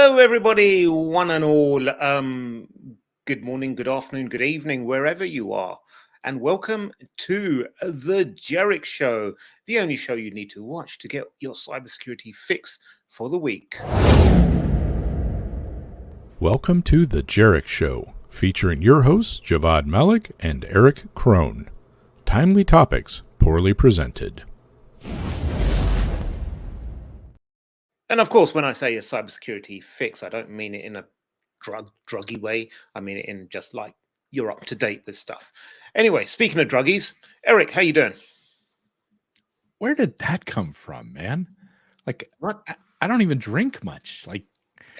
Hello, everybody, one and all. Good morning, good afternoon, good evening, wherever you are. And welcome to The Jerick Show, the only show you need to watch to get your cybersecurity fix for the week. Welcome to The Jerick Show, featuring your hosts, Javad Malik and Eric Crone. Timely topics, poorly presented. And of course, when I say a cybersecurity fix, I don't mean it in a druggy way. I mean it in just like you're up to date with stuff. Anyway, speaking of druggies, Eric, how you doing? Where did that come from, man? Like, What? I don't even drink much. Like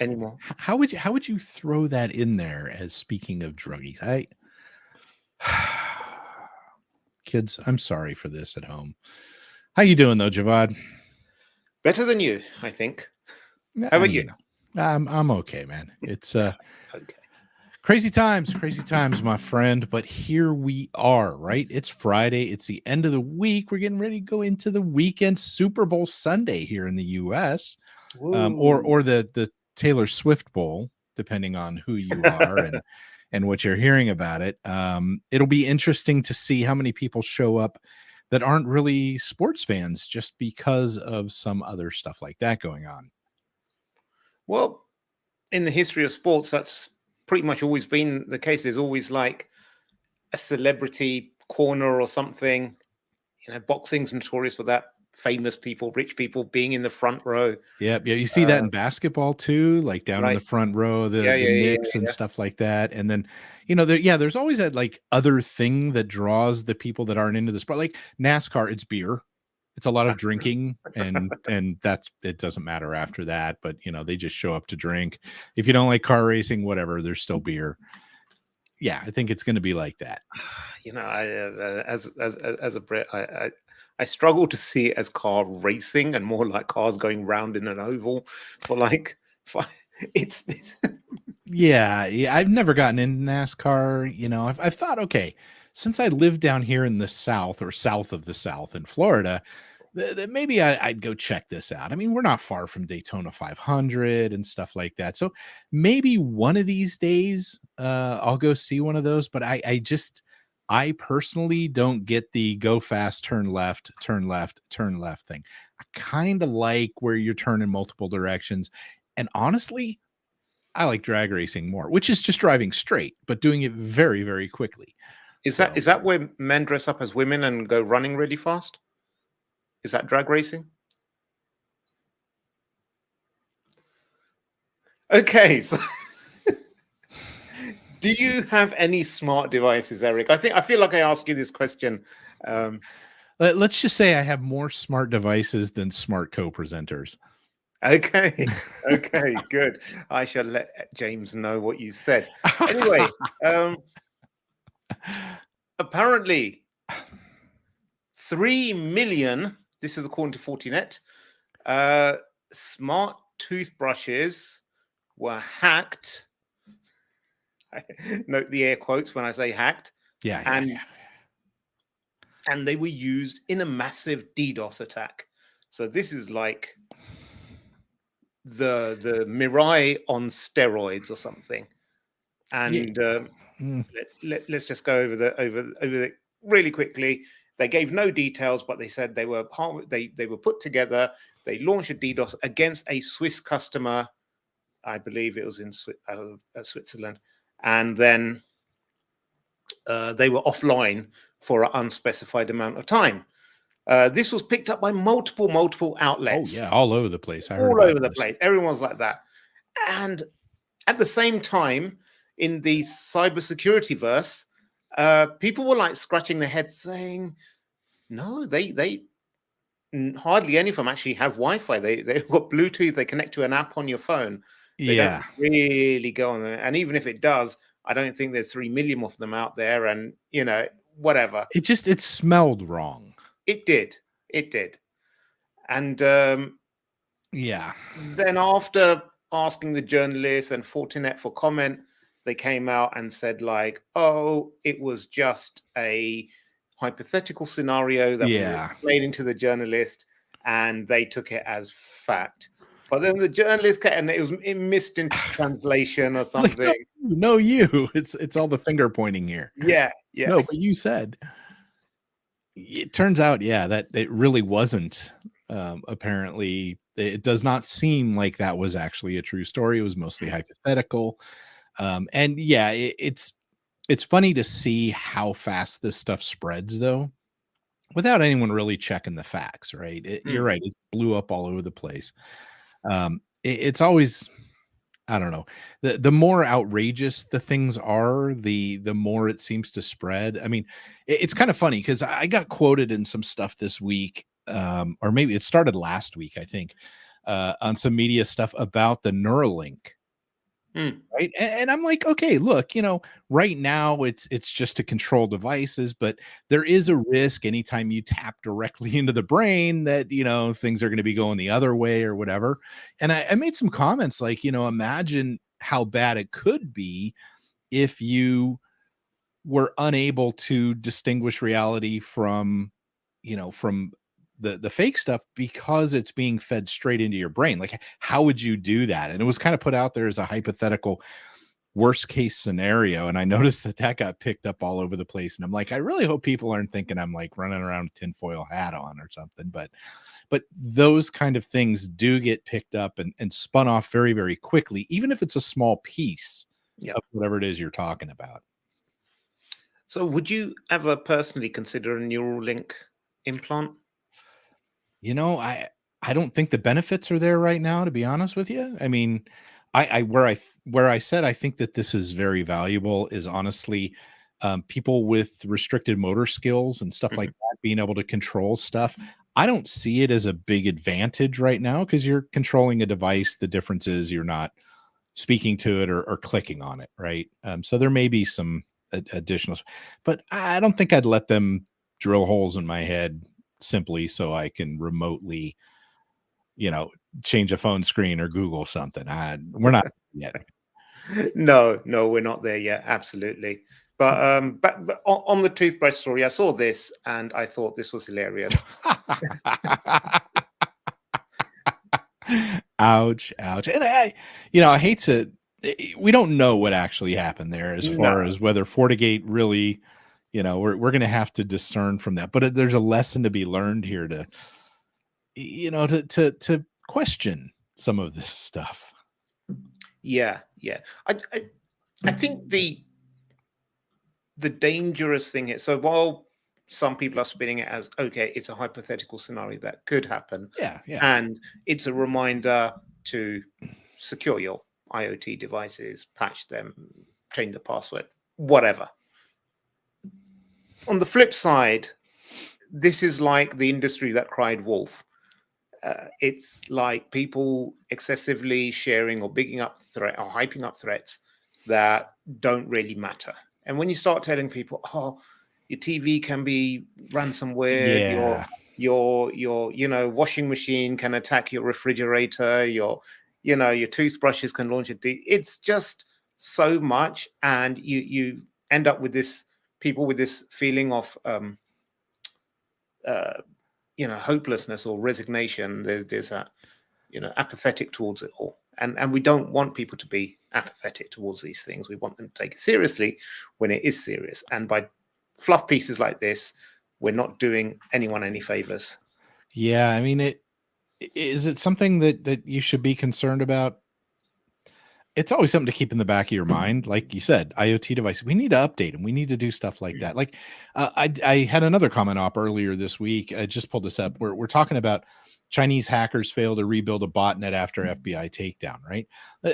Anymore? how would you throw that in there as speaking of druggies? Kids, I'm sorry for this at home. How you doing though, Javad? Better than you, I think. How about you? I'm okay, man. It's Okay. crazy times, my friend. But here we are, right? It's Friday. It's the end of the week. We're getting ready to go into the weekend. Super Bowl Sunday here in the U.S. Or the Taylor Swift Bowl, depending on who you are and what you're hearing about it. It'll be interesting to see how many people show up that aren't really sports fans just because of some other stuff like that going on. Well, in the history of sports, that's pretty much always been the case. There's always like a celebrity corner or something. You know, boxing's notorious for that. Famous people, rich people being in the front row. Yeah. You see that in basketball too, like down in the front row, the Knicks and stuff like that. And then, there's always that like other thing that draws the people that aren't into the sport. Like NASCAR, it's beer. It's a lot of drinking, and it doesn't matter after that. But they just show up to drink. If you don't like car racing, whatever, there's still beer. Yeah, I think it's going to be like that. As a Brit, I struggle to see it as car racing and more like cars going round in an oval for like it's Yeah, I've never gotten into NASCAR. I've thought, okay, since I live down here in the South or south of the South in Florida, that maybe I'd go check this out. I mean, we're not far from Daytona 500 and stuff like that. So maybe one of these days I'll go see one of those. But I personally don't get the go fast, turn left thing. I kind of like where you're turning multiple directions. And honestly, I like drag racing more, which is just driving straight, but doing it very, very quickly. Is that where men dress up as women and go running really fast? Is that drag racing? Okay, so do you have any smart devices, Eric? I feel like I asked you this question. Let's just say I have more smart devices than smart co-presenters. Okay, good. I shall let James know what you said. Anyway, apparently 3 million, this is according to Fortinet, smart toothbrushes were hacked. I note the air quotes when I say hacked. And they were used in a massive DDoS attack. So this is like the Mirai on steroids or something. And let's just go over the really quickly. They gave no details, but they said they were put together. They launched a DDoS against a Swiss customer. I believe it was in Switzerland, and then they were offline for an unspecified amount of time. This was picked up by multiple outlets. Oh yeah, all over the place. All over the place. Everyone's like that. And at the same time, in the cybersecurity verse, people were like scratching their heads saying, no, they hardly any of them actually have Wi-Fi. They've got Bluetooth. They connect to an app on your phone. They don't really go on there. And even if it does, I don't think there's 3 million of them out there. And, whatever. It smelled wrong. It did. And then after asking the journalists and Fortinet for comment, they came out and said like, oh, it was just a hypothetical scenario that we were explaining to the journalist, and they took it as fact. But then the journalist, and it missed into translation or something. Like, no, you. It's all the finger pointing here. Yeah. No, but you said. It turns out, that it really wasn't. Apparently, it does not seem like that was actually a true story. It was mostly hypothetical. And it's funny to see how fast this stuff spreads, though, without anyone really checking the facts, right? You're right. It blew up all over the place. It's always, I don't know, the more outrageous the things are, the more it seems to spread. I mean, it's kind of funny because I got quoted in some stuff this week, or maybe it started last week, I think, on some media stuff about the Neuralink. Right. And I'm like, okay, look, right now it's just to control devices, but there is a risk anytime you tap directly into the brain that, things are going to be going the other way or whatever. And I made some comments like, imagine how bad it could be if you were unable to distinguish reality from the fake stuff because it's being fed straight into your brain. Like, how would you do that? And it was kind of put out there as a hypothetical worst case scenario. And I noticed that got picked up all over the place. And I'm like, I really hope people aren't thinking I'm like running around with tinfoil hat on or something. But those kind of things do get picked up and spun off very, very quickly, even if it's a small piece of whatever it is you're talking about. So would you ever personally consider a Neuralink implant? I don't think the benefits are there right now, to be honest with you. I mean, where I said I think that this is very valuable is honestly people with restricted motor skills and stuff like that, being able to control stuff. I don't see it as a big advantage right now because you're controlling a device. The difference is you're not speaking to it or clicking on it, right? So there may be some additional, but I don't think I'd let them drill holes in my head simply so I can remotely, change a phone screen or Google something. We're not yet. No, we're not there yet. Absolutely. But on the toothbrush story, I saw this and I thought this was hilarious. Ouch. And I hate to, we don't know what actually happened there as far as whether FortiGate really, we're going to have to discern from that, but there's a lesson to be learned here to question some of this stuff. Yeah. I think the dangerous thing here. So while some people are spinning it as, okay, it's a hypothetical scenario that could happen. Yeah. And it's a reminder to secure your IoT devices, patch them, change the password, whatever. On the flip side, this is like the industry that cried wolf. It's like people excessively sharing or bigging up threat or hyping up threats that don't really matter. And when you start telling people, oh, your TV can be ransomware, your washing machine can attack your refrigerator, your toothbrushes can launch it's just so much, and you end up with people with this feeling of hopelessness or resignation. There's that apathetic towards it all, and we don't want people to be apathetic towards these things. We want them to take it seriously when it is serious, and by fluff pieces like this, we're not doing anyone any favors. Yeah, I mean, is it something that you should be concerned about? It's always something to keep in the back of your mind. Like you said, IoT devices, we need to update them. We need to do stuff like that. Like I had another comment up earlier this week. I just pulled this up. We're talking about Chinese hackers fail to rebuild a botnet after FBI takedown, right?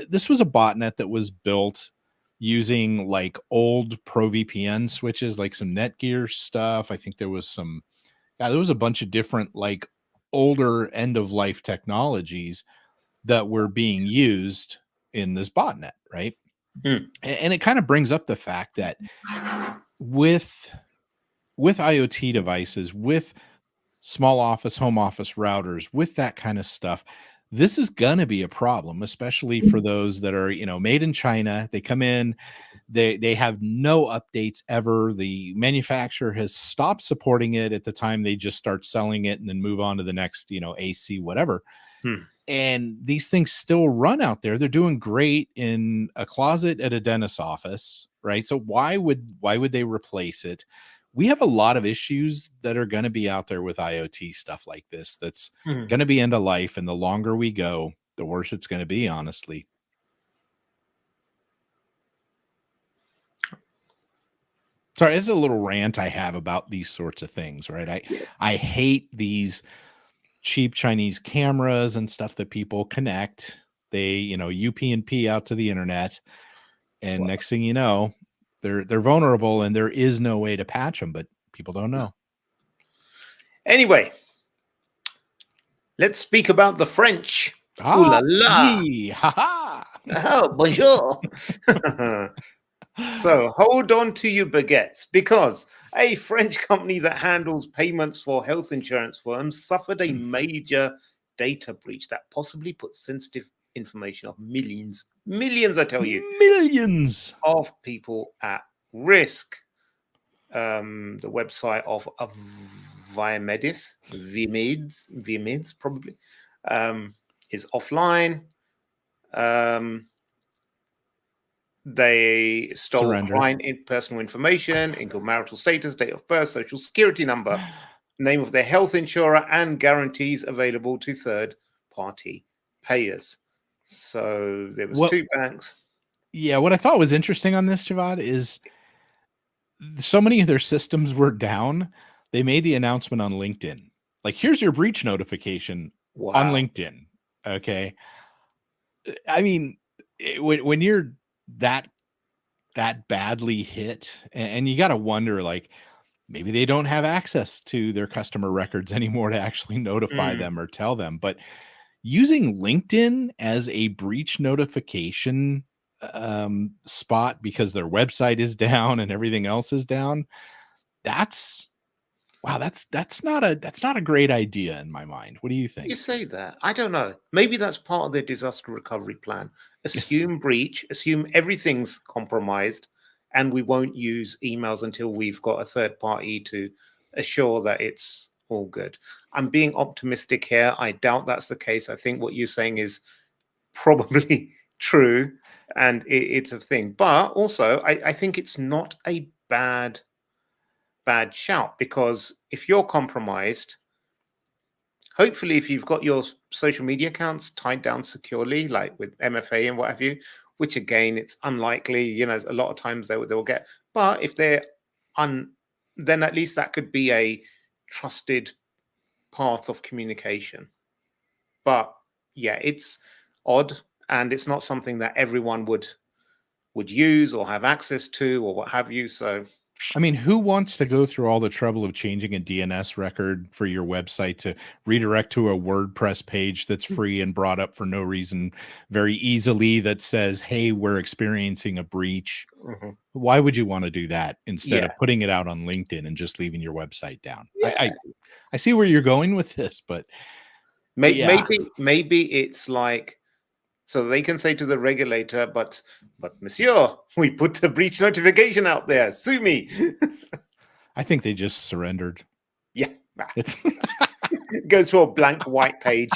This was a botnet that was built using like old Pro VPN switches, like some Netgear stuff. I think there was a bunch of different like older end of life technologies that were being used in this botnet, right? And it kind of brings up the fact that with IoT devices, with small office, home office routers, with that kind of stuff, this is going to be a problem, especially for those that are, made in China. They come in, they have no updates ever. The manufacturer has stopped supporting it at the time they just start selling it and then move on to the next, AC, whatever. And these things still run out there. They're doing great in a closet at a dentist's office, right? So why would they replace it? We have a lot of issues that are going to be out there with IoT stuff like this. That's going to be end of life, and the longer we go, the worse it's going to be, honestly. Sorry, it's a little rant I have about these sorts of things, right? I hate these cheap Chinese cameras and stuff that people connect. They, UP&P out to the internet, and next thing you know, they're vulnerable, and there is no way to patch them, but people don't know. Anyway, let's speak about the French. Ooh la la. Oh, bonjour. So hold on to your baguettes, because a French company that handles payments for health insurance firms suffered a major data breach that possibly put sensitive information of millions, I tell you, millions of people at risk. The website of Viamedis probably is offline. They stole client personal information, including marital status, date of birth, social security number, name of their health insurer, and guarantees available to third-party payers. So there was 2 banks. Yeah, what I thought was interesting on this, Javad, is so many of their systems were down. They made the announcement on LinkedIn. Like, here's your breach notification on LinkedIn. Okay. I mean, when you're that badly hit, and you got to wonder, like, maybe they don't have access to their customer records anymore to actually notify them or tell them. But using LinkedIn as a breach notification spot because their website is down and everything else is down, that's not a great idea in my mind. What do you think? You say that. I don't know. Maybe that's part of their disaster recovery plan. Assume breach, assume everything's compromised, and we won't use emails until we've got a third party to assure that it's all good. I'm being optimistic here. I doubt that's the case. I think what you're saying is probably true, and it's a thing. But also, I think it's not a bad shout, because if you're compromised, hopefully if you've got your social media accounts tied down securely, like with MFA and what have you, which again, it's unlikely, a lot of times they'll get, but if they're then at least that could be a trusted path of communication. But yeah, it's odd, and it's not something that everyone would use or have access to or what have you. So I mean, who wants to go through all the trouble of changing a DNS record for your website to redirect to a WordPress page that's free and brought up for no reason very easily that says, hey, we're experiencing a breach? Why would you want to do that instead of putting it out on LinkedIn and just leaving your website down? I see where you're going with this, but maybe it's like, so they can say to the regulator, but monsieur, we put a breach notification out there. Sue me. I think they just surrendered. Yeah. It goes to a blank white page.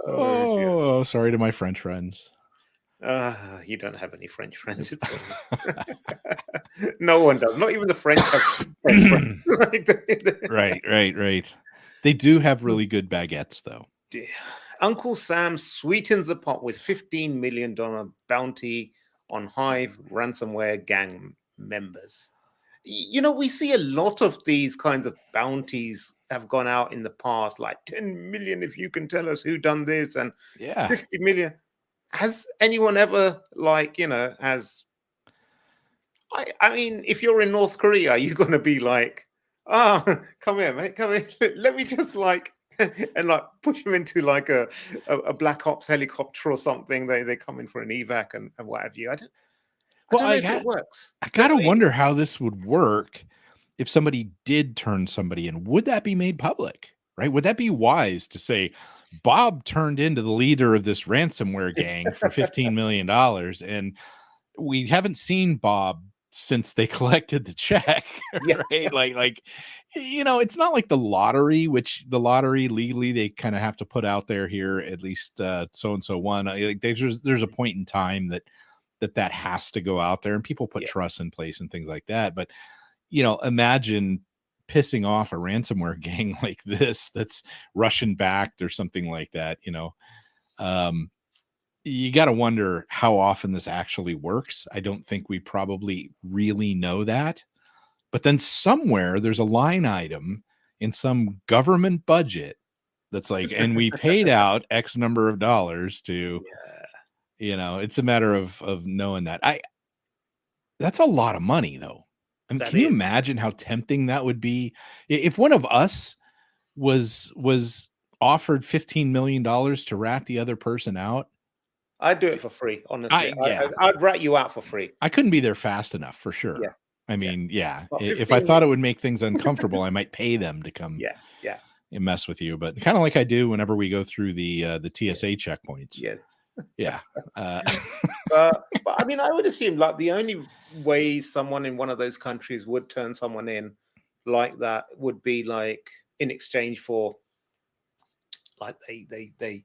Oh, sorry to my French friends. You don't have any French friends. No one does. Not even the French have French friends. Right. They do have really good baguettes, though. Uncle Sam sweetens the pot with $15 million bounty on Hive ransomware gang members. We see a lot of these kinds of bounties have gone out in the past, like 10 million if you can tell us who done this, and 50 million. Has anyone ever, I mean, if you're in North Korea, you're going to be like, come here, mate, come here. Let me just and push them into a Black Ops helicopter or something. They come in for an evac and what have you. I don't know if it works. I gotta wonder how this would work if somebody did turn somebody in. Would that be made public? Right? Would that be wise to say Bob turned into the leader of this ransomware gang for $15 million, and we haven't seen Bob since they collected the check, Yeah. right? Like, it's not like the lottery, which the lottery legally they kind of have to put out there here at least so and so won. Like there's a point in time that has to go out there, and people put Yeah. trusts in place and things like that. But imagine pissing off a ransomware gang like this that's Russian backed or something like that. You got to wonder how often this actually works. I don't think we probably really know that. But then somewhere there's a line item in some government budget that's like, and we paid out X number of dollars to, it's a matter of knowing that. That's a lot of money though. I mean, That can you is. imagine how tempting that would be if one of us was offered $15 million to rat the other person out? I'd do it for free, honestly. Yeah. I'd rat you out for free. I couldn't be there fast enough for sure. Yeah. I mean, yeah. Well, If I 15 thought it would make things uncomfortable, I might pay them to come Yeah. and mess with you. But kind of like I do whenever we go through the TSA checkpoints. Yes. Yeah. But I mean, I would assume like the only way someone in one of those countries would turn someone in like that would be like in exchange for like they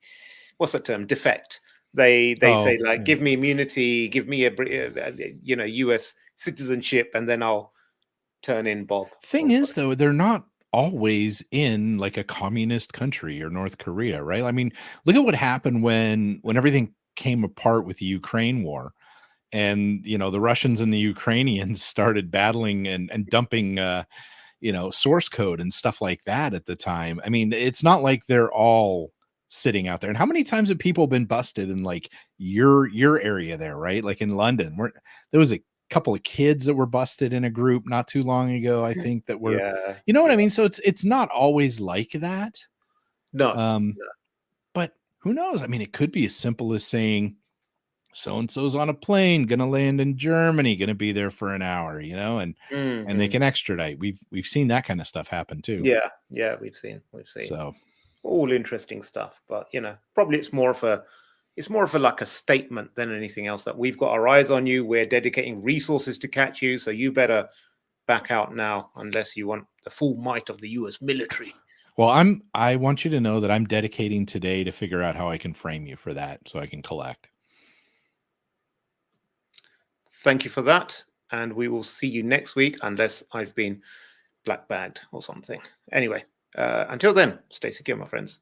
what's that term? Defect. They say like, give me immunity, give me a US citizenship, and then I'll turn in Bob. Thing is, though, they're not always in like a communist country or North Korea, right? I mean, look at what happened when everything came apart with the Ukraine war, and the Russians and the Ukrainians started battling and dumping source code and stuff like that at the time. I mean, it's not like they're all sitting out there. And how many times have people been busted in like your area there, right? Like in London, where there was a couple of kids that were busted in a group not too long ago, I think, that were what I mean? So it's not always like that. No. But who knows? I mean, it could be as simple as saying so and so's on a plane, gonna land in Germany, gonna be there for an hour, and they can extradite. We've seen that kind of stuff happen too. Yeah, we've seen. So all interesting stuff, but probably it's more of a like a statement than anything else, that we've got our eyes on you, we're dedicating resources to catch you, so you better back out now unless you want the full might of the US military. Well, I want you to know that I'm dedicating today to figure out how I can frame you for that so I can collect. Thank you for that, and we will see you next week unless I've been black bagged or something. Anyway, until then, stay secure, my friends.